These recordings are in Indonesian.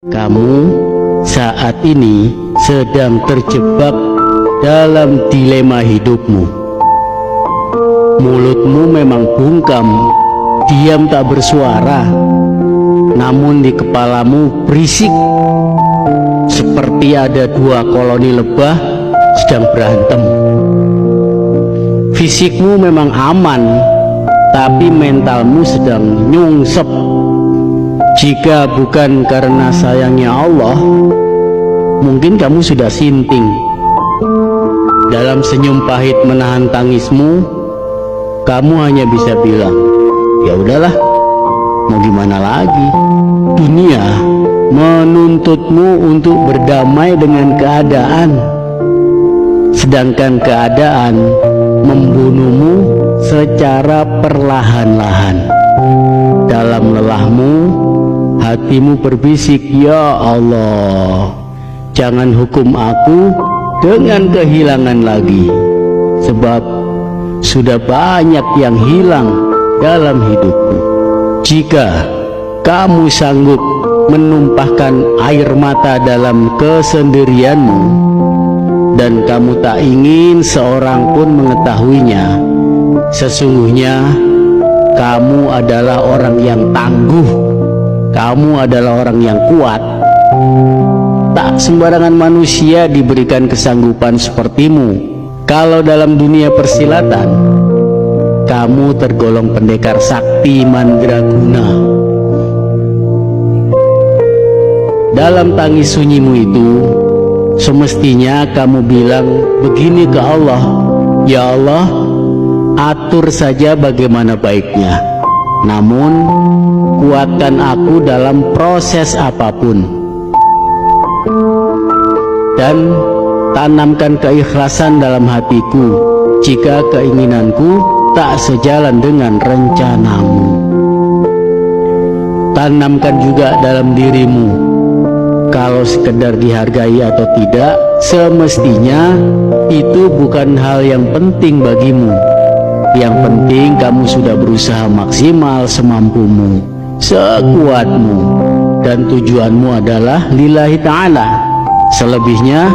Kamu saat ini sedang terjebak dalam dilema hidupmu. Mulutmu memang bungkam, diam tak bersuara, namun di kepalamu berisik, seperti ada dua koloni lebah sedang berantem. Fisikmu memang aman, tapi mentalmu sedang nyungsep. Jika bukan karena sayangnya Allah, mungkin kamu sudah sinting. Dalam senyum pahit menahan tangismu, kamu hanya bisa bilang, ya udahlah, mau gimana lagi. Dunia menuntutmu untuk berdamai dengan keadaan, sedangkan keadaan membunuhmu secara perlahan-lahan. Dalam lelahmu, hatimu berbisik, ya Allah, jangan hukum aku dengan kehilangan lagi, sebab sudah banyak yang hilang dalam hidupku. Jika kamu sanggup menumpahkan air mata dalam kesendirianmu, dan kamu tak ingin seorang pun mengetahuinya, sesungguhnya kamu adalah orang yang tangguh, kamu adalah orang yang kuat. Tak sembarangan manusia diberikan kesanggupan sepertimu. Kalau dalam dunia persilatan, kamu tergolong pendekar sakti mandraguna. Dalam tangis sunyimu itu, semestinya kamu bilang begini ke Allah, ya Allah, atur saja bagaimana baiknya, namun kuatkan aku dalam proses apapun, dan tanamkan keikhlasan dalam hatiku jika keinginanku tak sejalan dengan rencanamu. Tanamkan juga dalam dirimu, kalau sekedar dihargai atau tidak, semestinya itu bukan hal yang penting bagimu. Yang penting kamu sudah berusaha maksimal semampumu, sekuatmu, dan tujuanmu adalah lillahi ta'ala. Selebihnya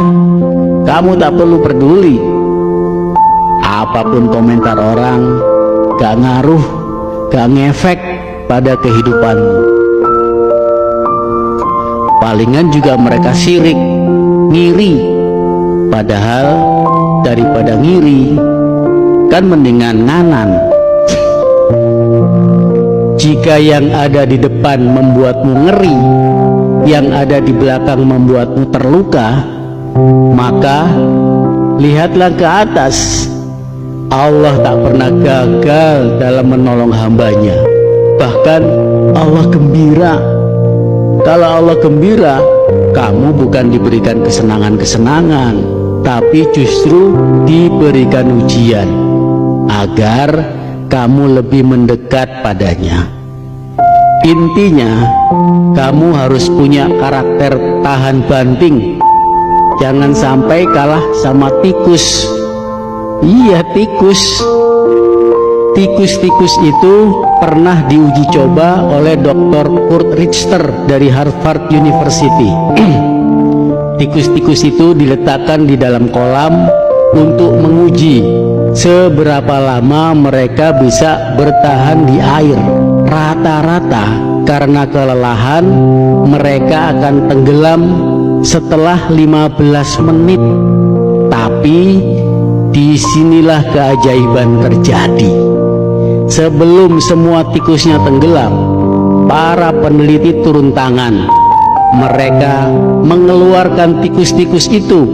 kamu tak perlu peduli. Apapun komentar orang gak ngaruh, gak ngefek pada kehidupanmu. Palingan juga mereka sirik, ngiri. Padahal daripada ngiri, kan mendingan nganan. Jika yang ada di depan membuatmu ngeri, yang ada di belakang membuatmu terluka, maka lihatlah ke atas. Allah tak pernah gagal dalam menolong hambanya. Bahkan Allah gembira. Kalau Allah gembira, kamu bukan diberikan kesenangan-kesenangan, tapi justru diberikan ujian agar kamu lebih mendekat padanya. Intinya, kamu harus punya karakter tahan banting. Jangan sampai kalah sama tikus. Iya, tikus. Tikus-tikus itu pernah diuji coba oleh Dr. Kurt Richter dari Harvard University. Tikus-tikus itu diletakkan di dalam kolam untuk menguji seberapa lama mereka bisa bertahan di air. Rata-rata karena kelelahan mereka akan tenggelam setelah 15 menit. Tapi disinilah keajaiban terjadi. Sebelum semua tikusnya tenggelam, para peneliti turun tangan. Mereka mengeluarkan tikus-tikus itu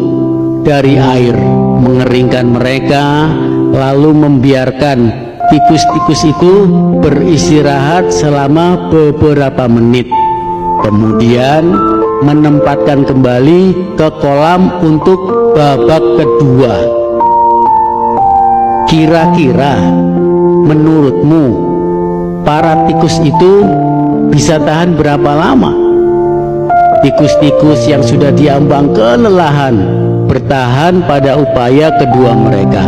dari air, mengeringkan mereka, lalu membiarkan tikus-tikus itu beristirahat selama beberapa menit. Kemudian menempatkan kembali ke kolam untuk babak kedua. Kira-kira menurutmu para tikus itu bisa tahan berapa lama? Tikus-tikus yang sudah diambang kelelahan bertahan pada upaya kedua mereka.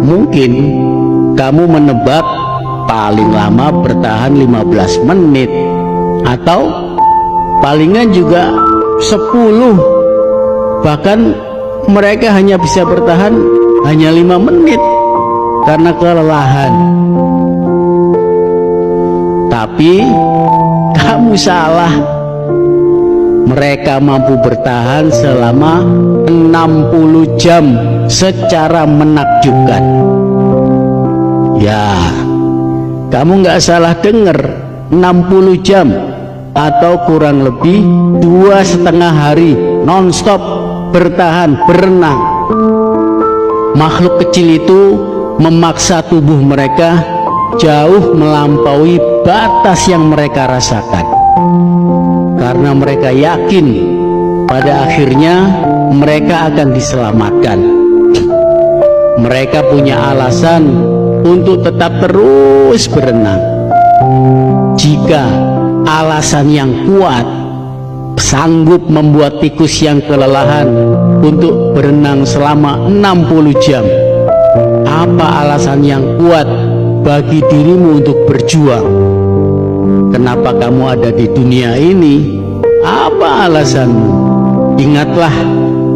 Mungkin kamu menebak paling lama bertahan 15 menit atau palingan juga 10. Bahkan mereka hanya bisa bertahan hanya 5 menit karena kelelahan. Tapi kamu salah. Mereka mampu bertahan selama 60 jam secara menakjubkan. Ya, kamu nggak salah dengar, 60 jam atau kurang lebih 2,5 hari nonstop bertahan berenang. Makhluk kecil itu memaksa tubuh mereka jauh melampaui batas yang mereka rasakan, karena mereka yakin pada akhirnya mereka akan diselamatkan. Mereka punya alasan untuk tetap terus berenang. Jika alasan yang kuat sanggup membuat tikus yang kelelahan untuk berenang selama 60 jam, apa alasan yang kuat bagi dirimu untuk berjuang? Kenapa kamu ada di dunia ini? Apa alasanmu? Ingatlah,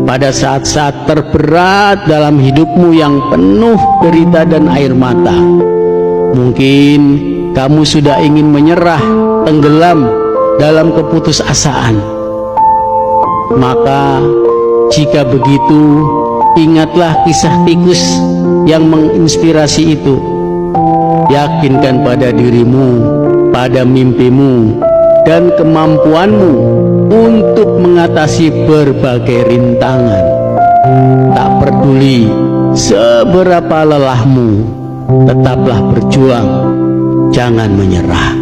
pada saat-saat terberat dalam hidupmu yang penuh derita dan air mata, mungkin kamu sudah ingin menyerah, tenggelam dalam keputusasaan. Maka jika begitu, ingatlah kisah tikus yang menginspirasi itu. Yakinkan pada dirimu, pada mimpimu, dan kemampuanmu untuk mengatasi berbagai rintangan. Tak peduli seberapa lelahmu, tetaplah berjuang, jangan menyerah.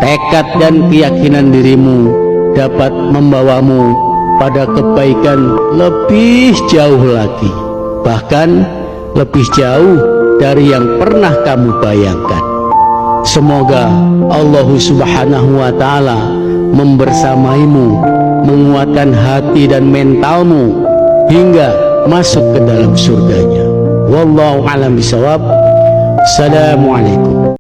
Tekad dan keyakinan dirimu dapat membawamu pada kebaikan lebih jauh lagi, bahkan lebih jauh dari yang pernah kamu bayangkan. Semoga Allah Subhanahu wa Ta'ala membersamaimu, menguatkan hati dan mentalmu hingga masuk ke dalam surganya. Wallahu a'lam bishawab. Assalamualaikum.